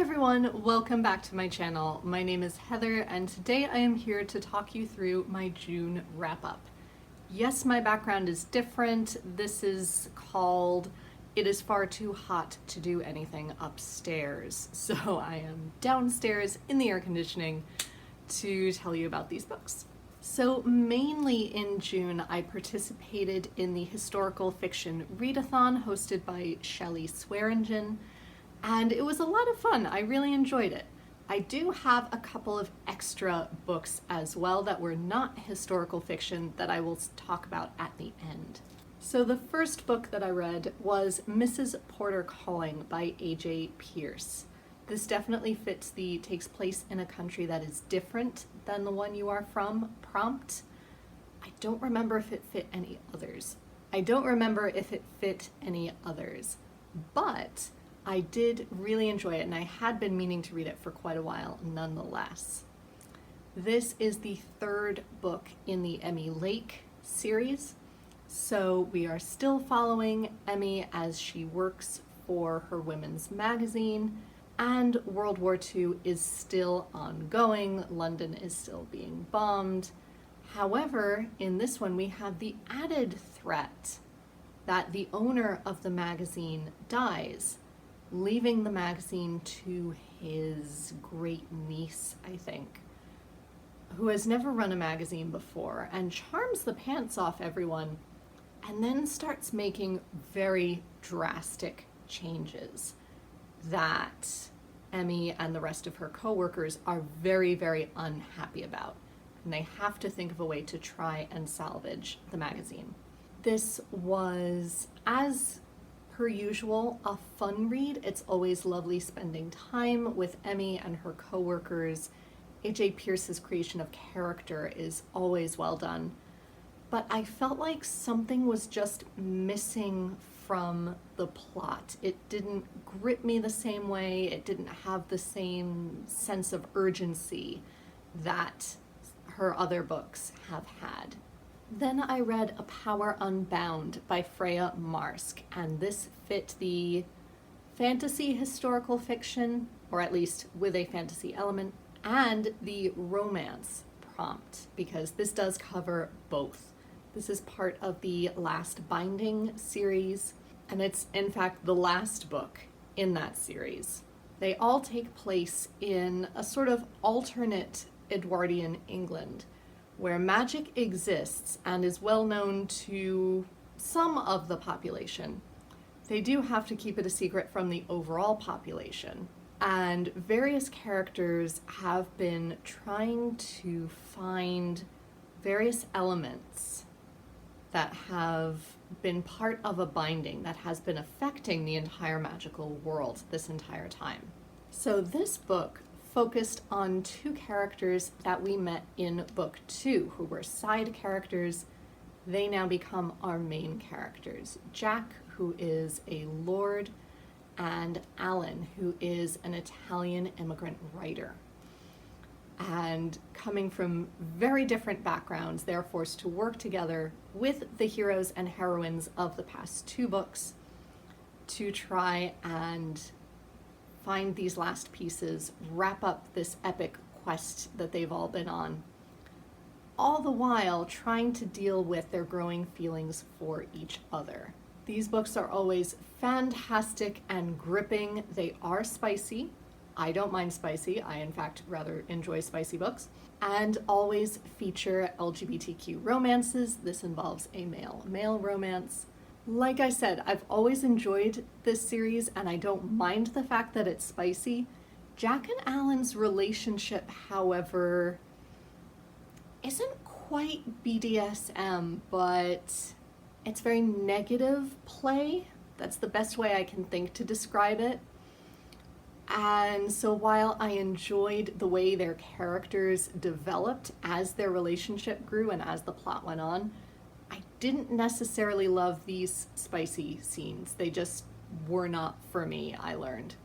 everyone, welcome back to my channel. My name is Heather and today I am here to talk you through my June wrap-up. Yes, my background is different. This is called It Is Far Too Hot to Do Anything Upstairs. So I am downstairs in the air conditioning to tell you about these books. So mainly in June, I participated in the historical fiction readathon hosted by Shelly Swearingen, and it was a lot of fun. I really enjoyed it. I do have a couple of extra books as well that were not historical fiction that I will talk about at the end. So the first book that I read was Mrs. Porter Calling by A.J. Pierce. This definitely fits the takes place in a country that is different than the one you are from prompt. I don't remember if it fit any others. But I did really enjoy it and I had been meaning to read it for quite a while nonetheless. This is the third book in the Emmy Lake series. So we are still following Emmy as she works for her women's magazine, and World War II is still ongoing. London is still being bombed. However, in this one we have the added threat that the owner of the magazine dies, leaving the magazine to his great niece, I think, who has never run a magazine before and charms the pants off everyone, and then starts making very drastic changes that Emmy and the rest of her co-workers are very, very unhappy about. And they have to think of a way to try and salvage the magazine. This was, as per usual, a fun read. It's always lovely spending time with Emmy and her co-workers. A.J. Pierce's creation of character is always well done. But I felt like something was just missing from the plot. It didn't grip me the same way. It didn't have the same sense of urgency that her other books have had. Then I read A Power Unbound by Freya Marsk, and this fit the fantasy historical fiction, or at least with a fantasy element, and the romance prompt, because this does cover both. This is part of the Last Binding series, and it's in fact the last book in that series. They all take place in a sort of alternate Edwardian England, where magic exists and is well known to some of the population. They do have to keep it a secret from the overall population. And various characters have been trying to find various elements that have been part of a binding that has been affecting the entire magical world this entire time. So this book focused on two characters that we met in book 2, who were side characters. They now become our main characters. Jack, who is a lord, and Alan, who is an Italian immigrant writer. And coming from very different backgrounds, they're forced to work together with the heroes and heroines of the past 2 books to try and find these last pieces, wrap up this epic quest that they've all been on, all the while trying to deal with their growing feelings for each other. These books are always fantastic and gripping. They are spicy. I don't mind spicy. I, in fact, rather enjoy spicy books. And always feature LGBTQ romances. This involves a male-male romance. Like I said, I've always enjoyed this series, and I don't mind the fact that it's spicy. Jack and Alan's relationship, however, isn't quite BDSM, but it's very negative play. That's the best way I can think to describe it. And so while I enjoyed the way their characters developed as their relationship grew and as the plot went on, I didn't necessarily love these spicy scenes. They just were not for me, I learned.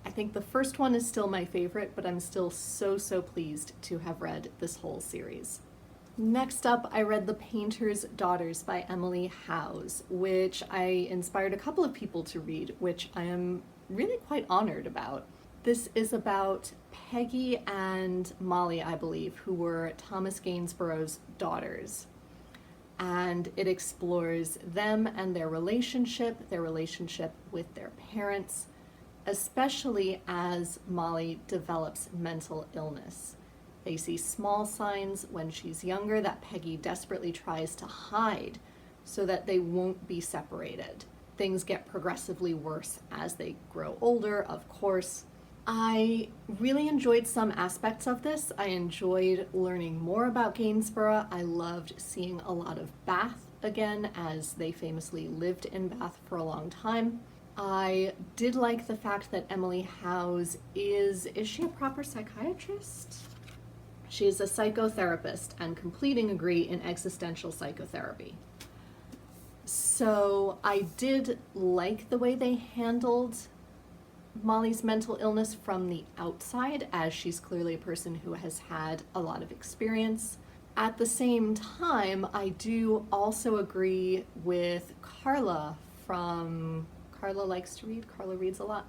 I think the first one is still my favorite, but I'm still so pleased to have read this whole series. Next up, I read The Painter's Daughters by Emily Howes, which I inspired a couple of people to read, which I am really quite honored about. This is about Peggy and Molly, I believe, who were Thomas Gainsborough's daughters. And it explores them and their relationship with their parents, especially as Molly develops mental illness. They see small signs when she's younger that Peggy desperately tries to hide so that they won't be separated. Things get progressively worse as they grow older, of course. I really enjoyed some aspects of this. I enjoyed learning more about Gainsborough. I loved seeing a lot of Bath again, as they famously lived in Bath for a long time. I did like the fact that Emily House is she a proper psychiatrist? She is a psychotherapist and completing a degree in existential psychotherapy. So I did like the way they handled Molly's mental illness from the outside, as she's clearly a person who has had a lot of experience. At the same time, I do also agree with Karla from Karla Likes to Read. Karla reads a lot.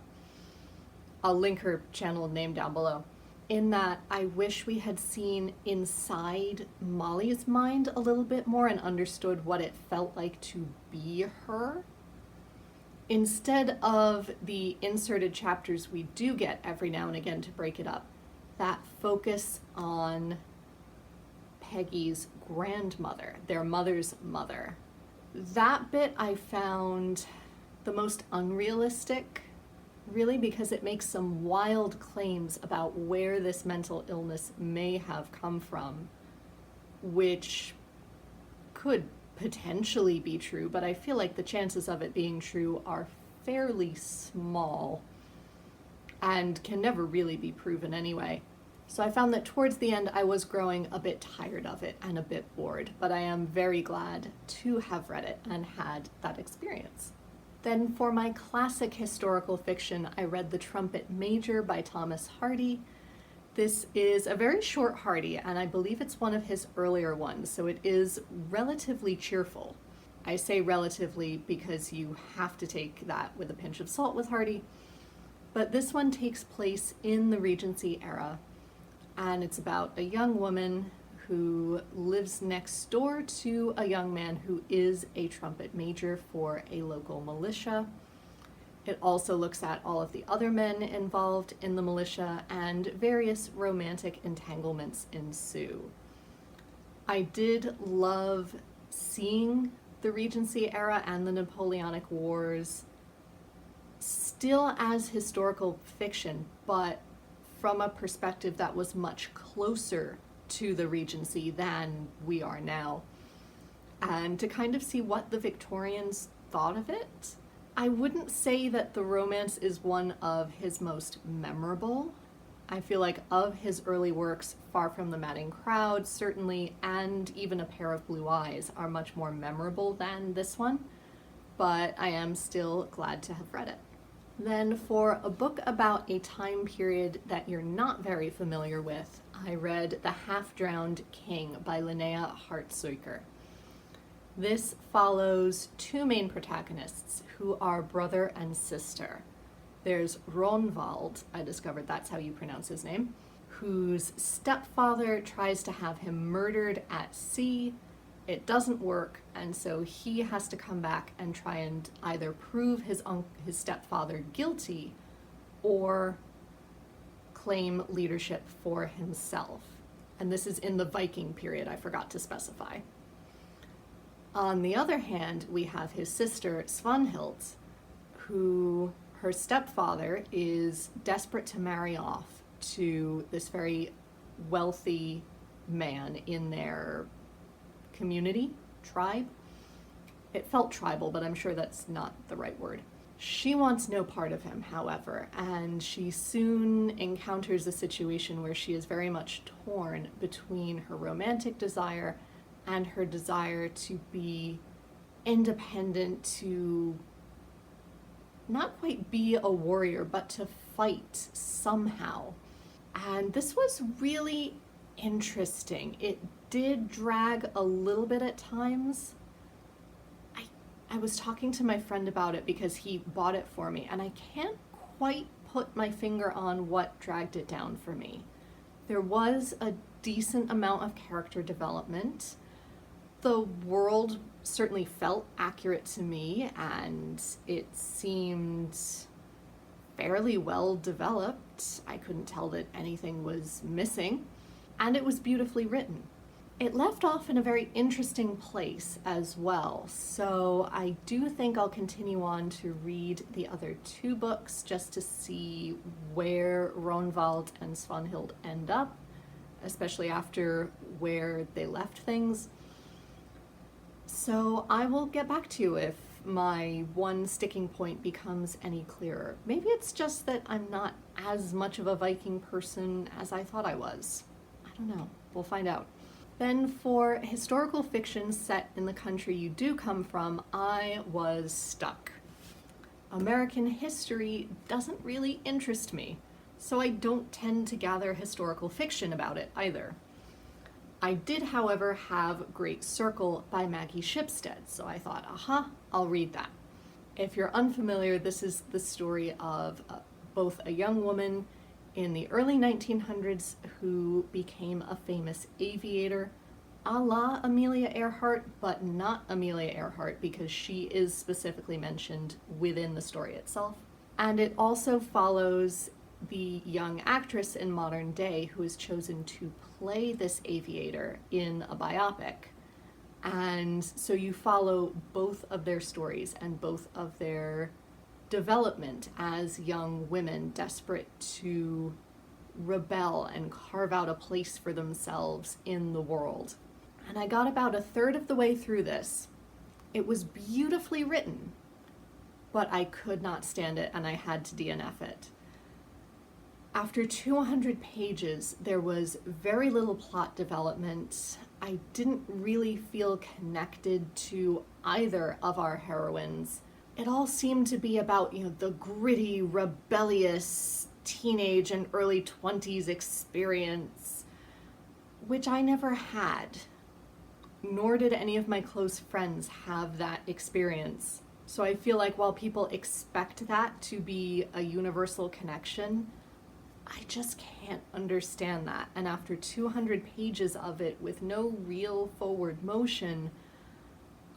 I'll link her channel name down below. In that I wish we had seen inside Molly's mind a little bit more and understood what it felt like to be her. Instead of the inserted chapters we do get every now and again to break it up, that focus on Peggy's grandmother, their mother's mother. That bit I found the most unrealistic, really, because it makes some wild claims about where this mental illness may have come from, which could potentially be true, but I feel like the chances of it being true are fairly small and can never really be proven anyway. So I found that towards the end I was growing a bit tired of it and a bit bored, but I am very glad to have read it and had that experience. Then for my classic historical fiction, I read The Trumpet-Major by Thomas Hardy. This is a very short Hardy, and I believe it's one of his earlier ones, so it is relatively cheerful. I say relatively because you have to take that with a pinch of salt with Hardy. But this one takes place in the Regency era, and it's about a young woman who lives next door to a young man who is a trumpet major for a local militia. It also looks at all of the other men involved in the militia, and various romantic entanglements ensue. I did love seeing the Regency era and the Napoleonic Wars still as historical fiction, but from a perspective that was much closer to the Regency than we are now, and to kind of see what the Victorians thought of it. I wouldn't say that the romance is one of his most memorable. I feel like of his early works, Far from the Madding Crowd, certainly, and even A Pair of Blue Eyes are much more memorable than this one, but I am still glad to have read it. Then for a book about a time period that you're not very familiar with, I read The Half-Drowned King by Linnea Hartsuiker. This follows two main protagonists who are brother and sister. There's Ronvald, I discovered that's how you pronounce his name, whose stepfather tries to have him murdered at sea. It doesn't work, and so he has to come back and try and either prove his stepfather guilty or claim leadership for himself. And this is in the Viking period, I forgot to specify. On the other hand, we have his sister, Svanhild, who her stepfather is desperate to marry off to this very wealthy man in their community, tribe. It felt tribal, but I'm sure that's not the right word. She wants no part of him, however, and she soon encounters a situation where she is very much torn between her romantic desire and her desire to be independent, to not quite be a warrior, but to fight somehow. And this was really interesting. It did drag a little bit at times. I was talking to my friend about it because he bought it for me, and I can't quite put my finger on what dragged it down for me. There was a decent amount of character development. The world certainly felt accurate to me, and it seemed fairly well developed. I couldn't tell that anything was missing, and it was beautifully written. It left off in a very interesting place as well, so I do think I'll continue on to read the other two books just to see where Ronvald and Svanhild end up, especially after where they left things. So I will get back to you if my one sticking point becomes any clearer. Maybe it's just that I'm not as much of a Viking person as I thought I was. I don't know. We'll find out. Then for historical fiction set in the country you do come from, I was stuck. American history doesn't really interest me, so I don't tend to gather historical fiction about it either. I did, however, have Great Circle by Maggie Shipstead, so I thought, I'll read that. If you're unfamiliar, this is the story of both a young woman in the early 1900s who became a famous aviator, a la Amelia Earhart, but not Amelia Earhart because she is specifically mentioned within the story itself. And it also follows the young actress in modern day who is chosen to play this aviator in a biopic. And so you follow both of their stories and both of their development as young women desperate to rebel and carve out a place for themselves in the world. And I got about a third of the way through this. It was beautifully written, but I could not stand it and I had to DNF it. After 200 pages, there was very little plot development. I didn't really feel connected to either of our heroines. It all seemed to be about, the gritty, rebellious teenage and early 20s experience, which I never had, nor did any of my close friends have that experience. So I feel like while people expect that to be a universal connection, I just can't understand that. And after 200 pages of it with no real forward motion,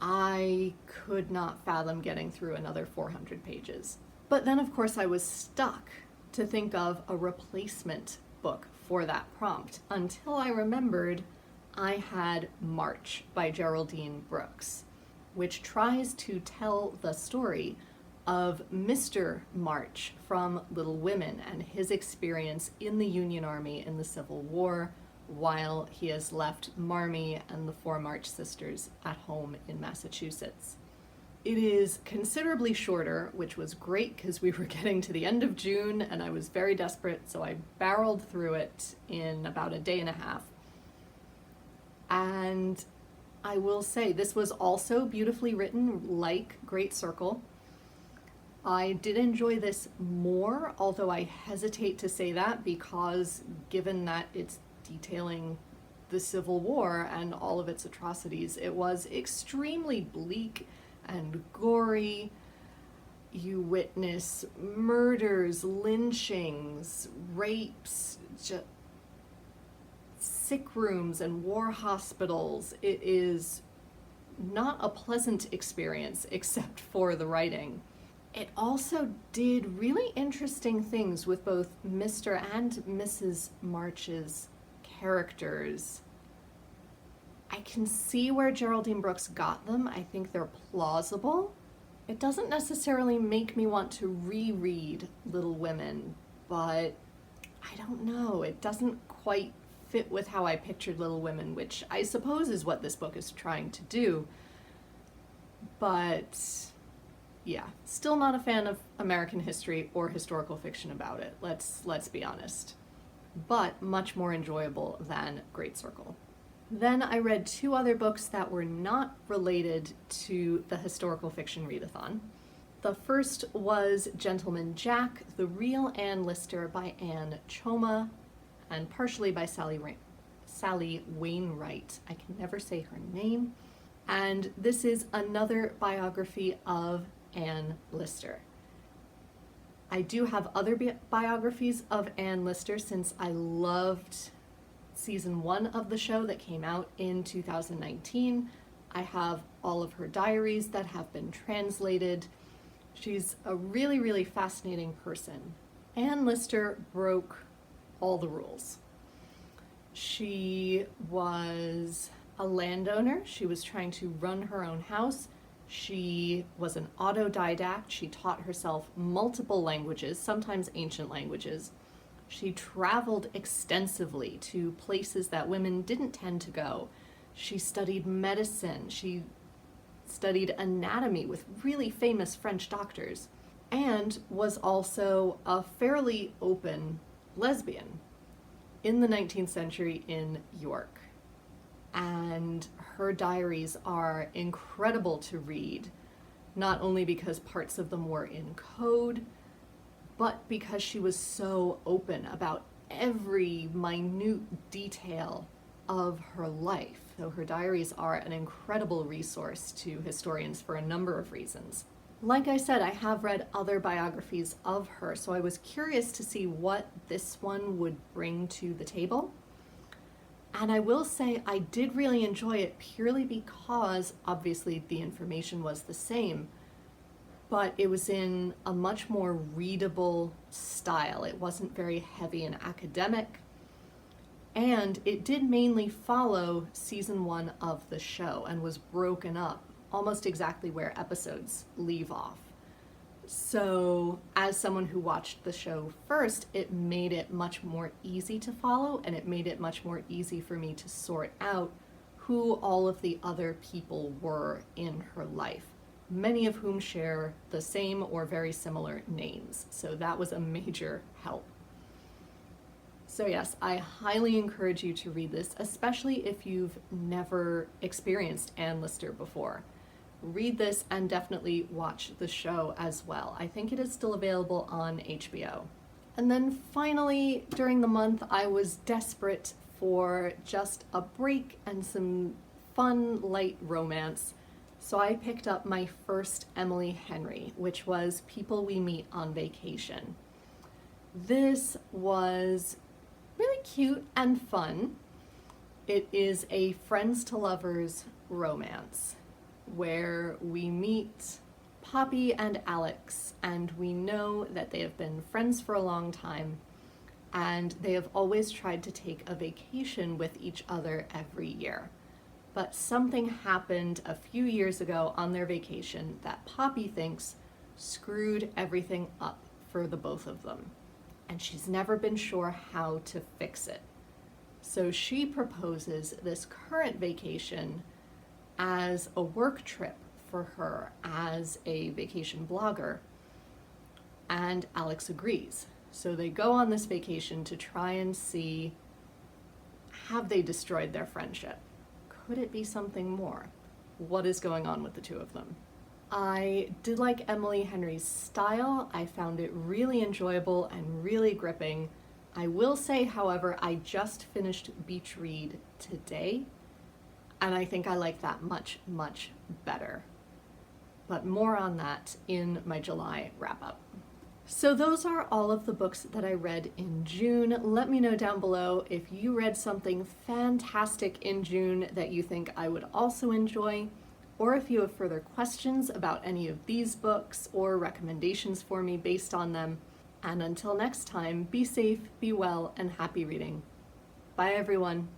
I could not fathom getting through another 400 pages. But then, of course, I was stuck to think of a replacement book for that prompt until I remembered I had March by Geraldine Brooks, which tries to tell the story of Mr. March from Little Women and his experience in the Union Army in the Civil War while he has left Marmee and the four March sisters at home in Massachusetts. It is considerably shorter, which was great because we were getting to the end of June and I was very desperate, so I barreled through it in about a day and a half. And I will say this was also beautifully written, like Great Circle. I did enjoy this more, although I hesitate to say that because given that it's detailing the Civil War and all of its atrocities, it was extremely bleak and gory. You witness murders, lynchings, rapes, sick rooms and war hospitals. It is not a pleasant experience except for the writing. It also did really interesting things with both Mr. and Mrs. March's characters. I can see where Geraldine Brooks got them. I think they're plausible. It doesn't necessarily make me want to reread Little Women, but I don't know. It doesn't quite fit with how I pictured Little Women, which I suppose is what this book is trying to do. But yeah, still not a fan of American history or historical fiction about it. Let's be honest. But much more enjoyable than Great Circle. Then I read two other books that were not related to the historical fiction readathon. The first was Gentleman Jack, The Real Anne Lister by Anne Choma, and partially by Sally Wainwright. I can never say her name. And this is another biography of Anne Lister. I do have other biographies of Anne Lister since I loved season 1 of the show that came out in 2019. I have all of her diaries that have been translated. She's a really, really fascinating person. Anne Lister broke all the rules. She was a landowner. She was trying to run her own house. She was an autodidact. She taught herself multiple languages, sometimes ancient languages. She traveled extensively to places that women didn't tend to go. She studied medicine. She studied anatomy with really famous French doctors, and was also a fairly open lesbian in the 19th century in York. And her diaries are incredible to read, not only because parts of them were in code, but because she was so open about every minute detail of her life. So her diaries are an incredible resource to historians for a number of reasons. Like I said, I have read other biographies of her, so I was curious to see what this one would bring to the table. And I will say I did really enjoy it purely because obviously the information was the same, but it was in a much more readable style. It wasn't very heavy and academic. And it did mainly follow season 1 of the show and was broken up almost exactly where episodes leave off. So as someone who watched the show first, it made it much more easy to follow, and it made it much more easy for me to sort out who all of the other people were in her life, many of whom share the same or very similar names. So that was a major help. So yes, I highly encourage you to read this, especially if you've never experienced Anne Lister before. Read this and definitely watch the show as well. I think it is still available on HBO. And then finally, during the month, I was desperate for just a break and some fun, light romance. So I picked up my first Emily Henry, which was People We Meet on Vacation. This was really cute and fun. It is a friends to lovers romance where we meet Poppy and Alex, and we know that they have been friends for a long time, and they have always tried to take a vacation with each other every year. But something happened a few years ago on their vacation that Poppy thinks screwed everything up for the both of them, and she's never been sure how to fix it. So she proposes this current vacation as a work trip for her as a vacation blogger, and Alex agrees. So they go on this vacation to try and see, have they destroyed their friendship? Could it be something more? What is going on with the two of them? I did like Emily Henry's style. I found it really enjoyable and really gripping. I will say, however, I just finished Beach Read today, and I think I like that much, much better. But more on that in my July wrap-up. So those are all of the books that I read in June. Let me know down below if you read something fantastic in June that you think I would also enjoy, or if you have further questions about any of these books or recommendations for me based on them. And until next time, be safe, be well, and happy reading. Bye everyone.